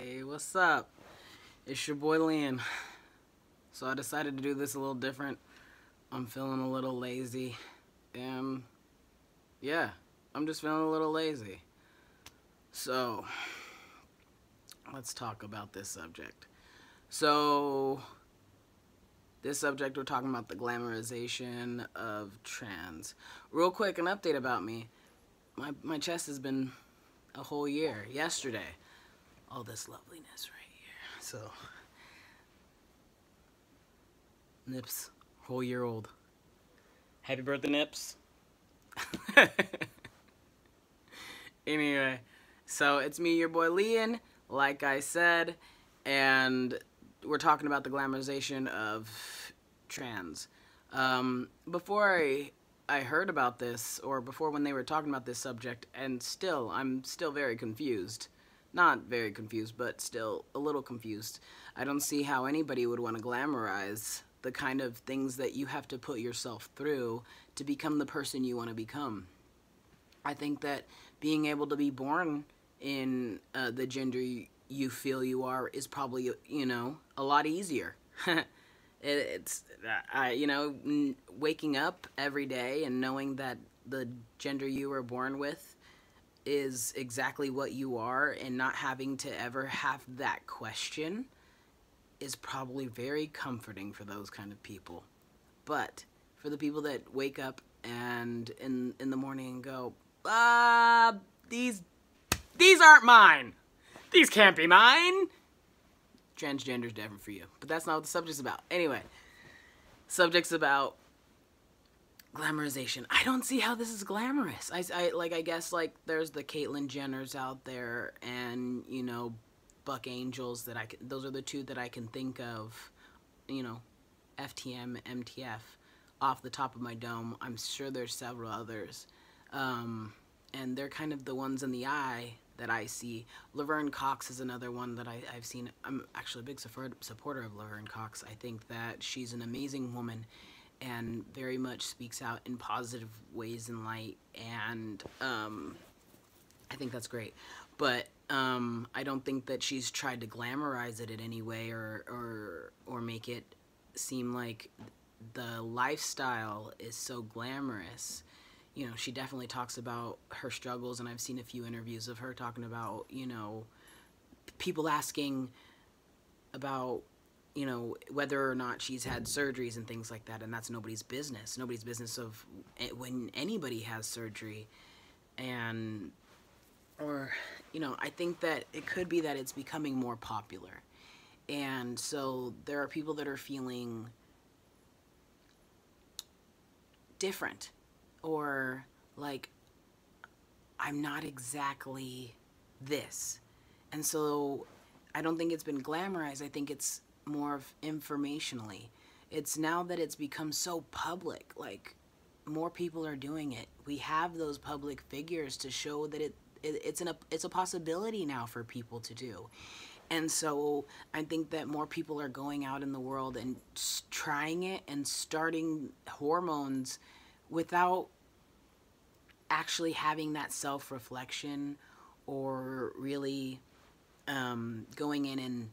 Hey, what's up? It's your boy Lyan. So I decided to do this a little different. I'm feeling a little lazy. And yeah, I'm just feeling a little lazy. So let's talk about this subject. So this subject, we're talking about the glamorization of trans. Real quick, an update about me. My chest has been a whole year. Yesterday, all this loveliness right here. So Nips, whole year old. Happy birthday, Nips. Anyway, so it's me, your boy Lyan, like I said, and we're talking about the glamorization of trans. Before I heard about this, or before when they were talking about this subject, and I'm still very confused. Not very confused, but still a little confused. I don't see how anybody would want to glamorize the kind of things that you have to put yourself through to become the person you want to become. I think that being able to be born in the gender you feel you are is probably, a lot easier. It's, waking up every day and knowing that the gender you were born with is exactly what you are and not having to ever have that question is probably very comforting for those kind of people. But for the people that wake up and in the morning and go, these aren't mine. These can't be mine. Transgender's different for you. But that's not what the subject's about. Anyway, subject's about glamorization. I don't see how this is glamorous. I guess there's the Caitlyn Jenners out there and, Buck Angels those are the two that I can think of, FTM, MTF, off the top of my dome. I'm sure there's several others. And they're kind of the ones in the eye that I see. Laverne Cox is another one that I've seen. I'm actually a big supporter of Laverne Cox. I think that she's an amazing woman and very much speaks out in positive ways in light, and I think that's great. But I don't think that she's tried to glamorize it in any way or make it seem like the lifestyle is so glamorous. She definitely talks about her struggles, and I've seen a few interviews of her talking about, people asking about, whether or not she's had surgeries and things like that, and that's nobody's business. Nobody's business of when anybody has surgery. And, I think that it could be that it's becoming more popular. And so there are people that are feeling different, or like, I'm not exactly this. And so I don't think it's been glamorized. I think it's more of informationally. It's now that it's become so public, like more people are doing it. We have those public figures to show that it's a possibility now for people to do. And so I think that more people are going out in the world and trying it and starting hormones without actually having that self-reflection or really going in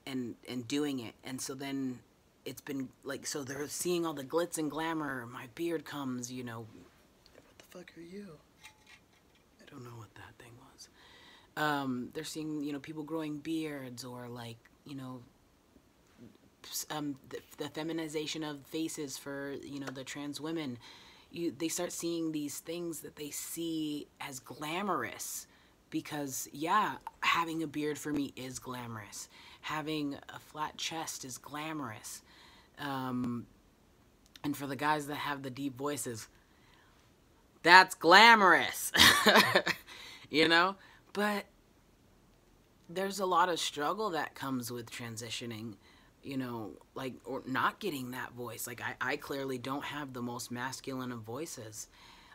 and doing it. And so then it's been like, so they're seeing all the glitz and glamour. My beard comes, what the fuck are you? I don't know what that thing was. They're seeing, people growing beards, or the feminization of faces for, the trans women. They start seeing these things that they see as glamorous because, yeah, having a beard for me is glamorous. Having a flat chest is glamorous. And for the guys that have the deep voices, that's glamorous. But there's a lot of struggle that comes with transitioning, or not getting that voice. Like, I clearly don't have the most masculine of voices,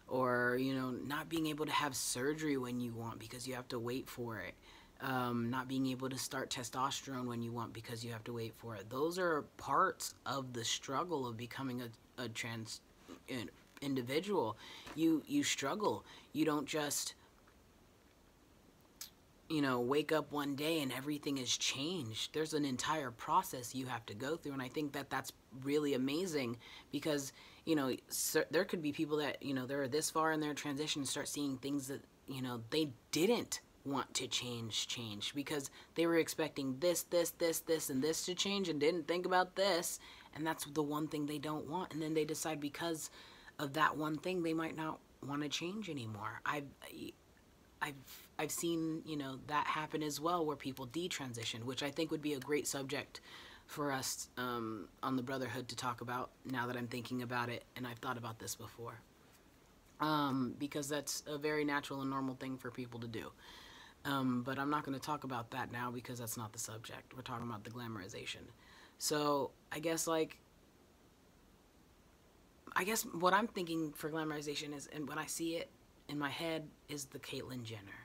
or, not being able to have surgery when you want because you have to wait for it. Not being able to start testosterone when you want because you have to wait for it. Those are parts of the struggle of becoming a trans individual. You struggle. You don't just you know, wake up one day and everything has changed. There's an entire process you have to go through. And I think that that's really amazing because, you know, there could be people that, you know, they're this far in their transition and start seeing things that, you know, they didn't want to change because they were expecting this, and this to change and didn't think about this. And that's the one thing they don't want. And then they decide because of that one thing, they might not want to change anymore. I've seen, you know, that happen as well, where people detransition, which I think would be a great subject for us on the Brotherhood to talk about now that I'm thinking about it, and I've thought about this before. Because that's a very natural and normal thing for people to do. But I'm not going to talk about that now because that's not the subject. We're talking about the glamorization. So I guess what I'm thinking for glamorization is, and when I see it in my head, is the Caitlyn Jenner.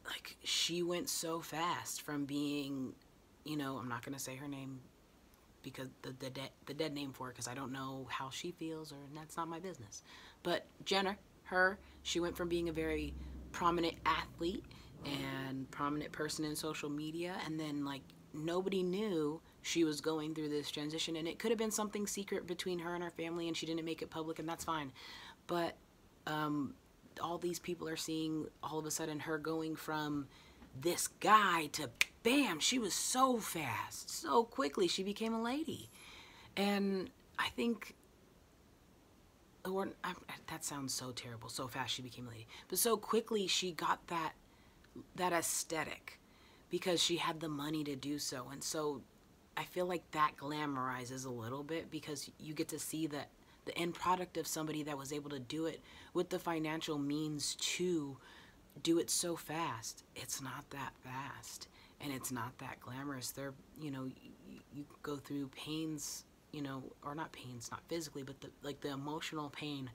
Like, she went so fast from being, you know, I'm not going to say her name because the dead name for it, because I don't know how she feels, or that's not my business. But Jenner, she went from being a very prominent athlete and prominent person in social media, and then, like, nobody knew she was going through this transition, and it could have been something secret between her and her family, and she didn't make it public, and that's fine. But all these people are seeing all of a sudden her going from this guy to bam, she was so fast, so quickly she became a lady. And I think, that sounds so terrible, so fast she became a lady, but so quickly she got that aesthetic because she had the money to do so. And so I feel like that glamorizes a little bit because you get to see that the end product of somebody that was able to do it with the financial means to do it so fast. It's not that fast, and it's not that glamorous. They're, you know, you go through pains, you know, or not pains, not physically, but the emotional pain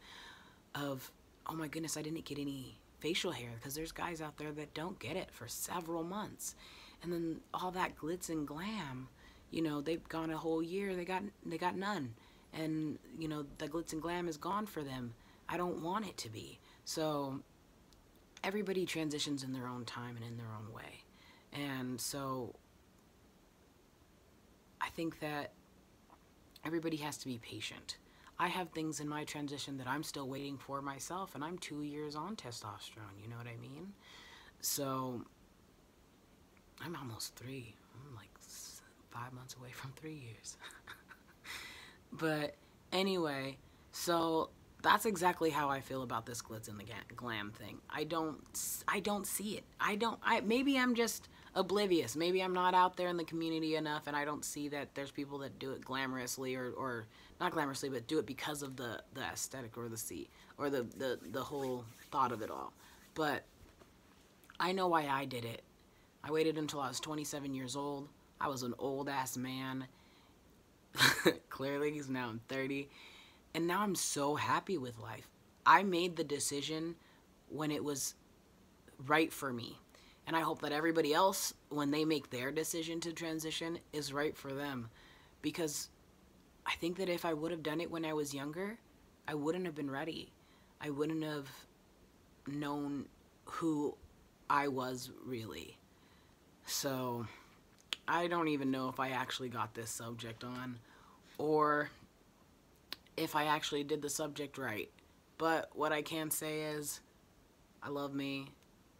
of, oh my goodness, I didn't get any facial hair, because there's guys out there that don't get it for several months. And then all that glitz and glam, you know, they've gone a whole year, they got none. And, you know, the glitz and glam is gone for them. I don't want it to be. So everybody transitions in their own time and in their own way. And so I think that everybody has to be patient. I have things in my transition that I'm still waiting for myself, and I'm 2 years on testosterone, you know what I mean? So I'm almost 3. I'm like 5 months away from 3 years. But anyway, so that's exactly how I feel about this glitz and the glam thing. I don't see it. Maybe I'm just oblivious. Maybe I'm not out there in the community enough, and I don't see that there's people that do it glamorously, or not glamorously, but do it because of the aesthetic or the whole thought of it all. But I know why I did it. I waited until I was 27 years old. I was an old ass man. Clearly, because now I'm 30. And now I'm so happy with life. I made the decision when it was right for me. And I hope that everybody else, when they make their decision to transition, is right for them. Because I think that if I would have done it when I was younger, I wouldn't have been ready. I wouldn't have known who I was really. So I don't even know if I actually got this subject on, or if I actually did the subject right. But what I can say is, I love me,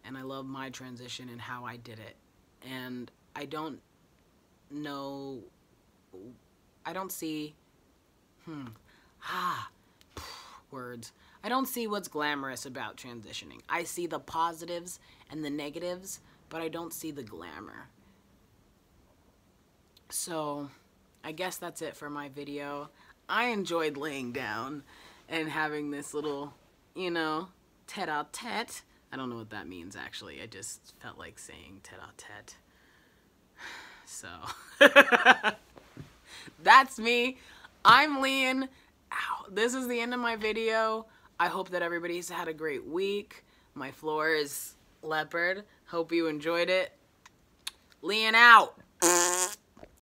and I love my transition and how I did it. And I don't know, I don't see, words. I don't see what's glamorous about transitioning. I see the positives and the negatives, but I don't see the glamour. So I guess that's it for my video. I enjoyed laying down and having this little, you know, tete-a-tete. I don't know what that means, actually. I just felt like saying tete-a-tete. So that's me. I'm Lyan. Ow. This is the end of my video. I hope that everybody's had a great week. My floor is leopard. Hope you enjoyed it. Lyan out.